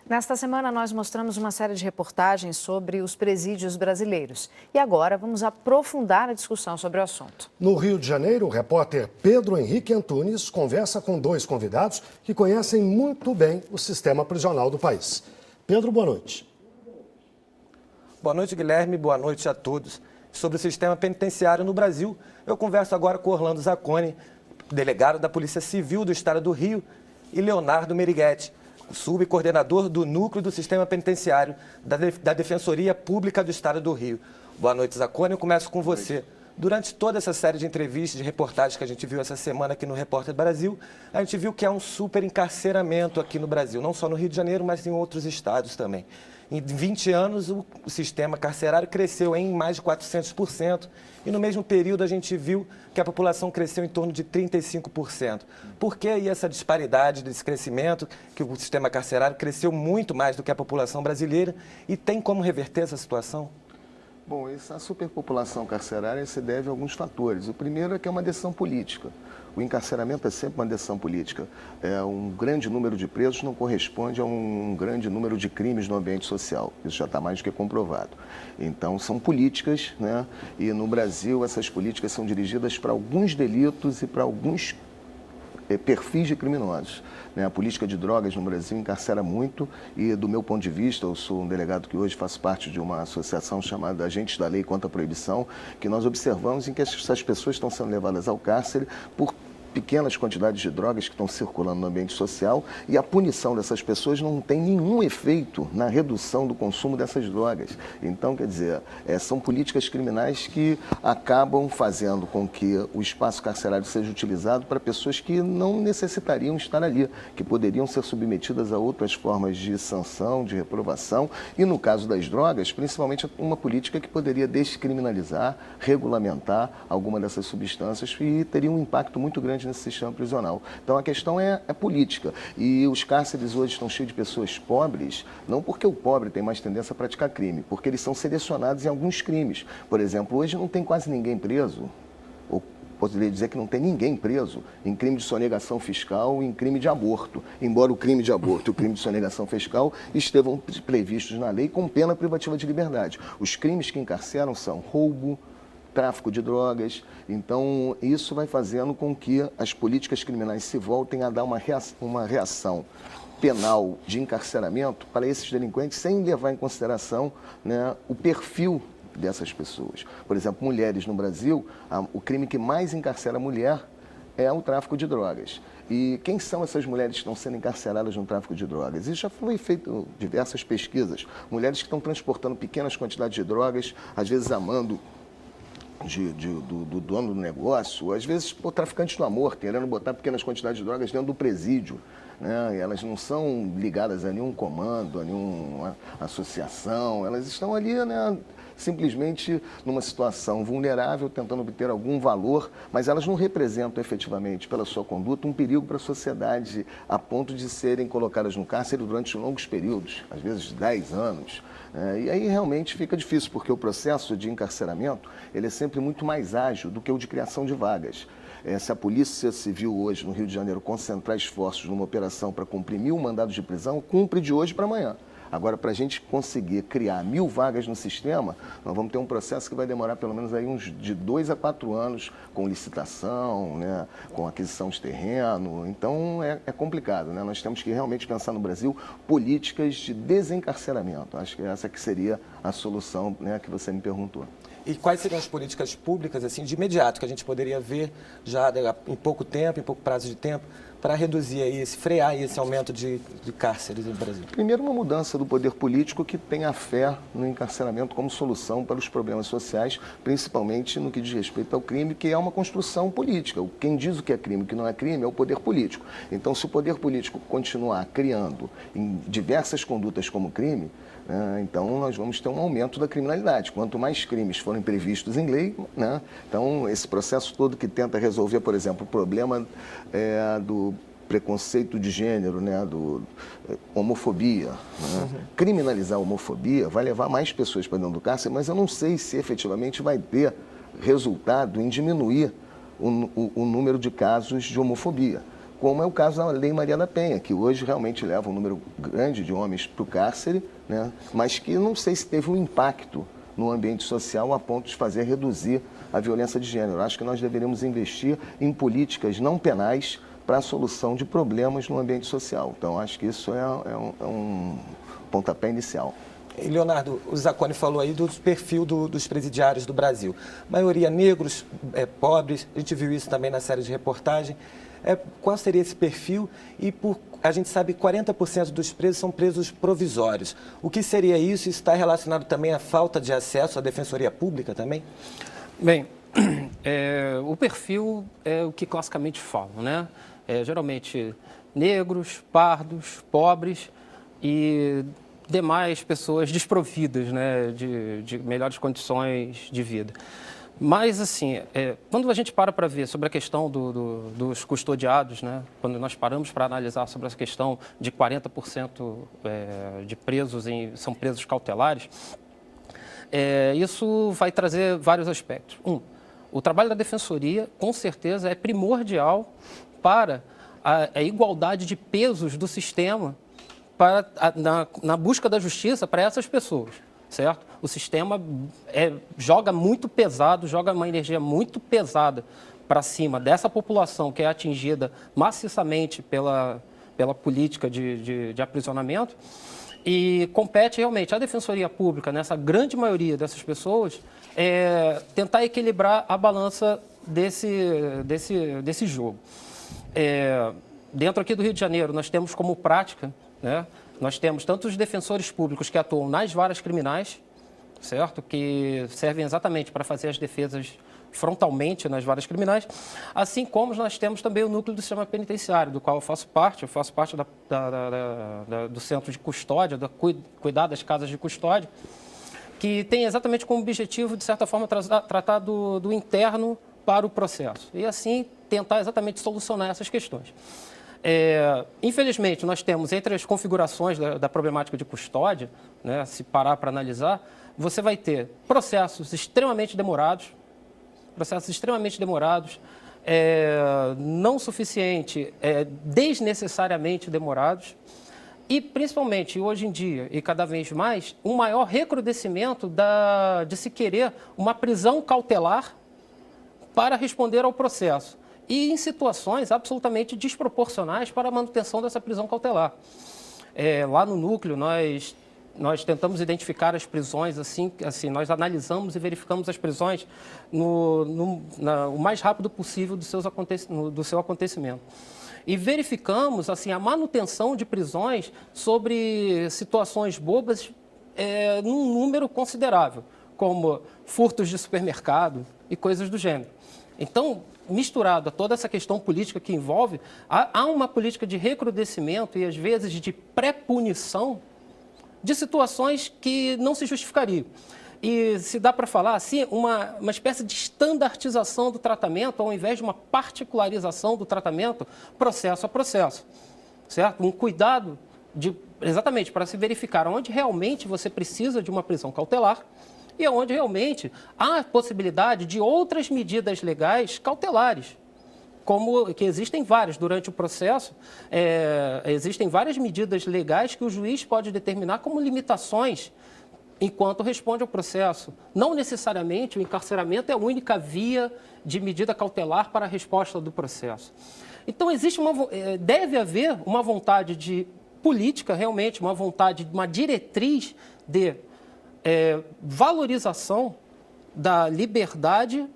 Nesta semana, nós mostramos uma série de reportagens sobre os presídios brasileiros. E agora vamos aprofundar a discussão sobre o assunto. No Rio de Janeiro, o repórter Pedro Henrique Antunes conversa com dois convidados que conhecem muito bem o sistema prisional do país. Pedro, boa noite. Boa noite, Guilherme. Boa noite a todos. Sobre o sistema penitenciário no Brasil, eu converso agora com Orlando Zacconi, delegado da Polícia Civil do Estado do Rio, e Leonardo Merighetti, subcoordenador do Núcleo do Sistema Penitenciário da Defensoria Pública do Estado do Rio. Boa noite, Zacconi. Eu começo com você. Durante toda essa série de entrevistas, de reportagens que a gente viu essa semana aqui no Repórter Brasil, a gente viu que há um super encarceramento aqui no Brasil, não só no Rio de Janeiro, mas em outros estados também. Em 20 anos, o sistema carcerário cresceu em mais de 400%, e no mesmo período a gente viu que a população cresceu em torno de 35%. Por que aí essa disparidade desse crescimento, que o sistema carcerário cresceu muito mais do que a população brasileira, e tem como reverter essa situação? Bom, essa superpopulação carcerária se deve a alguns fatores. O primeiro é que é uma decisão política. O encarceramento é sempre uma decisão política. Um grande número de presos não corresponde a um grande número de crimes no ambiente social. Isso já está mais do que comprovado. Então, são políticas, né? E no Brasil, essas políticas são dirigidas para alguns delitos e para alguns perfis de criminosos. A política de drogas no Brasil encarcera muito e, do meu ponto de vista, eu sou um delegado que hoje faço parte de uma associação chamada Agentes da Lei contra a Proibição, que nós observamos em que essas pessoas estão sendo levadas ao cárcere por pequenas quantidades de drogas que estão circulando no ambiente social, e a punição dessas pessoas não tem nenhum efeito na redução do consumo dessas drogas. Então, quer dizer, são políticas criminais que acabam fazendo com que o espaço carcerário seja utilizado para pessoas que não necessitariam estar ali, que poderiam ser submetidas a outras formas de sanção, de reprovação, e no caso das drogas, principalmente uma política que poderia descriminalizar, regulamentar alguma dessas substâncias e teria um impacto muito grande nesse sistema prisional. Então a questão é política. E os cárceres hoje estão cheios de pessoas pobres, não porque o pobre tem mais tendência a praticar crime, porque eles são selecionados em alguns crimes. Por exemplo, hoje não tem quase ninguém preso, ou poderia dizer que não tem ninguém preso em crime de sonegação fiscal e em crime de aborto, embora o crime de aborto e o crime de sonegação fiscal estejam previstos na lei com pena privativa de liberdade. Os crimes que encarceram são roubo, tráfico de drogas. Então, isso vai fazendo com que as políticas criminais se voltem a dar uma reação penal de encarceramento para esses delinquentes, sem levar em consideração, né, o perfil dessas pessoas. Por exemplo, mulheres no Brasil, o crime que mais encarcera a mulher é o tráfico de drogas. E quem são essas mulheres que estão sendo encarceradas no tráfico de drogas? Isso já foi feito diversas pesquisas. Mulheres que estão transportando pequenas quantidades de drogas, às vezes amando do dono do negócio, às vezes traficantes do amor, querendo botar pequenas quantidades de drogas dentro do presídio, né? E elas não são ligadas a nenhum comando, a nenhuma associação, elas estão ali, né, simplesmente numa situação vulnerável, tentando obter algum valor, mas elas não representam efetivamente, pela sua conduta, um perigo para a sociedade a ponto de serem colocadas no cárcere durante longos períodos, às vezes 10 anos. E aí realmente fica difícil, porque o processo de encarceramento ele é sempre muito mais ágil do que o de criação de vagas. Se a Polícia Civil hoje no Rio de Janeiro concentrar esforços numa operação para cumprir 1.000 mandados de prisão, cumpre de hoje para amanhã. Agora, para a gente conseguir criar 1.000 vagas no sistema, nós vamos ter um processo que vai demorar pelo menos aí uns de 2 a 4 anos, com licitação, né, com aquisição de terreno. Então, é complicado, né? Nós temos que realmente pensar no Brasil políticas de desencarceramento. Acho que essa que seria a solução, né, que você me perguntou. E quais seriam as políticas públicas, assim, de imediato, que a gente poderia ver já em pouco tempo, em pouco prazo de tempo, para reduzir aí, frear aí esse aumento de cárceres no Brasil? Primeiro, uma mudança do poder político que tenha fé no encarceramento como solução para os problemas sociais, principalmente no que diz respeito ao crime, que é uma construção política. Quem diz o que é crime e o que não é crime é o poder político. Então, se o poder político continuar criando em diversas condutas como crime, então nós vamos ter um aumento da criminalidade. Quanto mais crimes forem previstos em lei, né, então esse processo todo que tenta resolver, por exemplo, o problema do preconceito de gênero, né, homofobia, né? Criminalizar a homofobia vai levar mais pessoas para dentro do cárcere, mas eu não sei se efetivamente vai ter resultado em diminuir o número de casos de homofobia. como é o caso da Lei Maria da Penha, que hoje realmente leva um número grande de homens para o cárcere, né? Mas que não sei se teve um impacto no ambiente social a ponto de fazer reduzir a violência de gênero. Acho que nós deveríamos investir em políticas não penais para a solução de problemas no ambiente social. Então, acho que isso é um pontapé inicial. E, Leonardo, o Zacconi falou aí do perfil dos presidiários do Brasil. Maioria negros, pobres, a gente viu isso também na série de reportagem. Qual seria esse perfil? E a gente sabe que 40% dos presos são presos provisórios. O que seria isso? Isso está relacionado também à falta de acesso à defensoria pública também? Bem, o perfil é o que classicamente falam, né? Geralmente negros, pardos, pobres e demais pessoas desprovidas, né, de melhores condições de vida. Mas, assim, quando a gente para ver sobre a questão dos custodiados, né, quando nós paramos para analisar sobre essa questão de 40% de presos são presos cautelares, isso vai trazer vários aspectos. O trabalho da defensoria, com certeza, é primordial para a igualdade de pesos do sistema na busca da justiça para essas pessoas, certo? O sistema joga muito pesado, joga uma energia muito pesada para cima dessa população que é atingida maciçamente pela política de aprisionamento e compete realmente à Defensoria Pública, nessa grande maioria dessas pessoas, tentar equilibrar a balança desse jogo. Dentro aqui do Rio de Janeiro, nós temos como prática, né, nós temos tanto os defensores públicos que atuam nas varas criminais, certo? Que servem exatamente para fazer as defesas frontalmente nas varas criminais, assim como nós temos também o núcleo do sistema penitenciário, do qual eu faço parte do centro de custódia, cuidar das casas de custódia, que tem exatamente como objetivo, de certa forma, tratar do interno para o processo e assim tentar exatamente solucionar essas questões. Infelizmente, nós temos entre as configurações da problemática de custódia, né, se parar para analisar, você vai ter processos extremamente demorados, não suficiente, desnecessariamente demorados, e principalmente hoje em dia, e cada vez mais, um maior recrudescimento de se querer uma prisão cautelar para responder ao processo. E em situações absolutamente desproporcionais para a manutenção dessa prisão cautelar. Lá no núcleo, nós tentamos identificar as prisões, assim, nós analisamos e verificamos as prisões o mais rápido possível do seu acontecimento. E verificamos assim, a manutenção de prisões sobre situações bobas num número considerável, como furtos de supermercado e coisas do gênero. Então, misturado a toda essa questão política que envolve, há uma política de recrudescimento e, às vezes, de pré-punição de situações que não se justificariam. E se dá para falar assim, uma espécie de estandartização do tratamento, ao invés de uma particularização do tratamento, processo a processo, certo? Um cuidado exatamente para se verificar onde realmente você precisa de uma prisão cautelar e onde realmente há a possibilidade de outras medidas legais cautelares, como que existem várias durante o processo, existem várias medidas legais que o juiz pode determinar como limitações enquanto responde ao processo. Não necessariamente o encarceramento é a única via de medida cautelar para a resposta do processo. Então, deve haver uma vontade de política, realmente, uma vontade, uma diretriz de valorização da liberdade,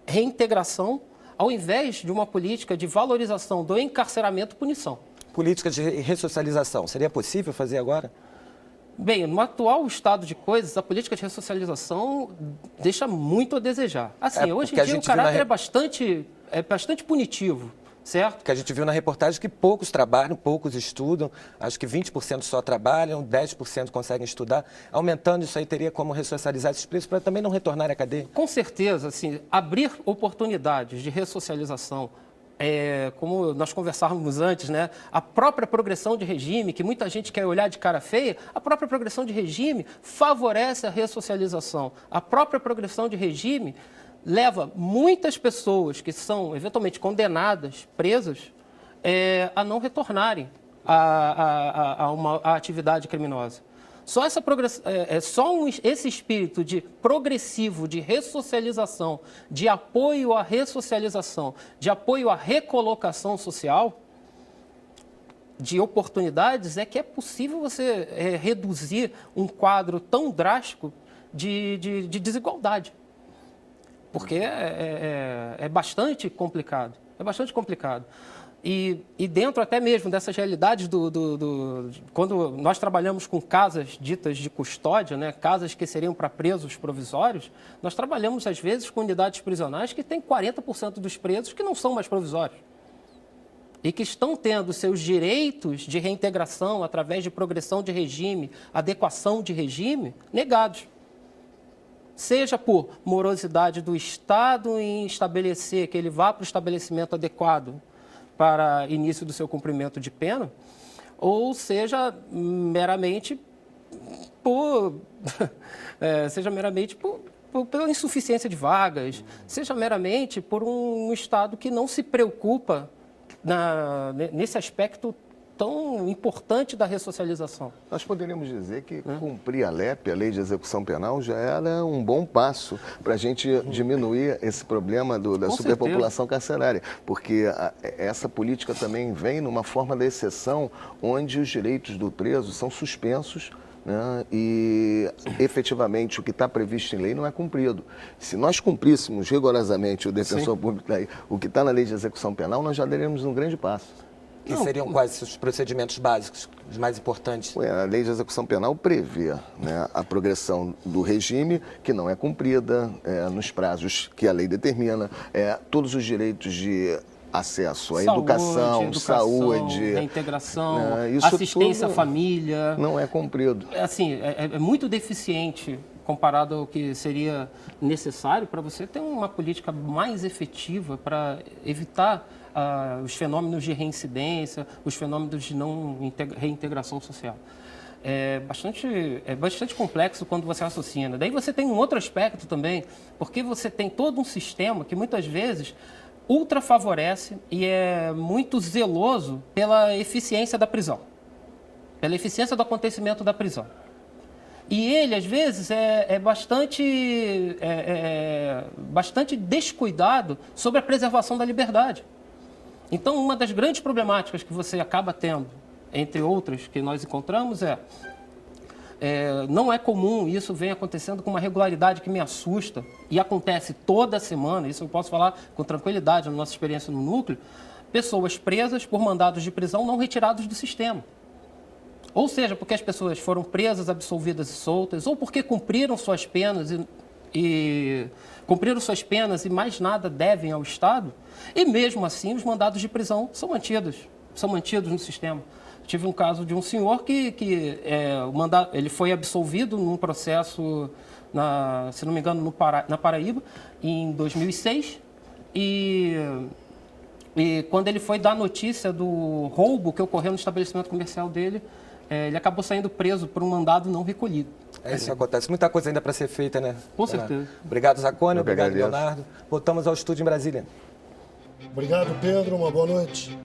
reintegração, ao invés de uma política de valorização do encarceramento e punição. Política de ressocialização, seria possível fazer agora? Bem, no atual estado de coisas, a política de ressocialização deixa muito a desejar. Assim, hoje em dia o caráter é bastante punitivo. Certo? Porque a gente viu na reportagem que poucos trabalham, poucos estudam, acho que 20% só trabalham, 10% conseguem estudar. Aumentando isso aí, teria como ressocializar esses presos para também não retornar à cadeia? Com certeza, assim, abrir oportunidades de ressocialização, como nós conversávamos antes, né? A própria progressão de regime, que muita gente quer olhar de cara feia, a própria progressão de regime favorece a ressocialização. A própria progressão de regime leva muitas pessoas que são eventualmente condenadas, presas, a não retornarem à atividade criminosa. Só esse espírito de progressivo, de ressocialização, de apoio à ressocialização, de apoio à recolocação social, de oportunidades, é que é possível você reduzir um quadro tão drástico de desigualdade. Porque é bastante complicado. É bastante complicado. E dentro até mesmo dessas realidades quando nós trabalhamos com casas ditas de custódia, né, casas que seriam para presos provisórios, nós trabalhamos às vezes com unidades prisionais que têm 40% dos presos que não são mais provisórios e que estão tendo seus direitos de reintegração através de progressão de regime, adequação de regime, negados. Seja por morosidade do Estado em estabelecer que ele vá para o estabelecimento adequado para início do seu cumprimento de pena, ou seja meramente pela insuficiência de vagas, seja meramente por um Estado que não se preocupa nesse aspecto tão importante da ressocialização. Nós poderíamos dizer que cumprir a LEP, a Lei de Execução Penal, já era um bom passo para a gente diminuir esse problema da superpopulação carcerária, porque essa política também vem numa forma da exceção, onde os direitos do preso são suspensos, né, e efetivamente o que está previsto em lei não é cumprido. Se nós cumpríssemos rigorosamente o defensor público, o que está na Lei de Execução Penal, nós já daríamos um grande passo. Que seriam quais os procedimentos básicos, os mais importantes? A Lei de Execução Penal prevê, né, a progressão do regime, que não é cumprida nos prazos que a lei determina, todos os direitos de acesso à educação, saúde, reintegração, assistência à família. Não é cumprido. Assim, é muito deficiente comparado ao que seria necessário para você ter uma política mais efetiva para evitar os fenômenos de reincidência, os fenômenos de não reintegração social. É bastante complexo quando você raciocina. Daí você tem um outro aspecto também, porque você tem todo um sistema que muitas vezes ultra favorece e é muito zeloso pela eficiência da prisão, pela eficiência do acontecimento da prisão. E ele, às vezes, é bastante descuidado sobre a preservação da liberdade. Então, uma das grandes problemáticas que você acaba tendo, entre outras que nós encontramos, não é comum, isso vem acontecendo com uma regularidade que me assusta, e acontece toda semana, isso eu posso falar com tranquilidade na nossa experiência no núcleo, pessoas presas por mandados de prisão não retirados do sistema. Ou seja, porque as pessoas foram presas, absolvidas e soltas, ou porque cumpriram suas penas e mais nada devem ao Estado, e mesmo assim os mandados de prisão são mantidos no sistema. Tive um caso de um senhor que ele foi absolvido num processo, se não me engano, na Paraíba, em 2006, e quando ele foi dar notícia do roubo que ocorreu no estabelecimento comercial dele, ele acabou saindo preso por um mandado não recolhido. Isso acontece. Muita coisa ainda para ser feita, né? Com certeza. Obrigado, Zacconi. Obrigado, Leonardo. Voltamos ao estúdio em Brasília. Obrigado, Pedro. Uma boa noite.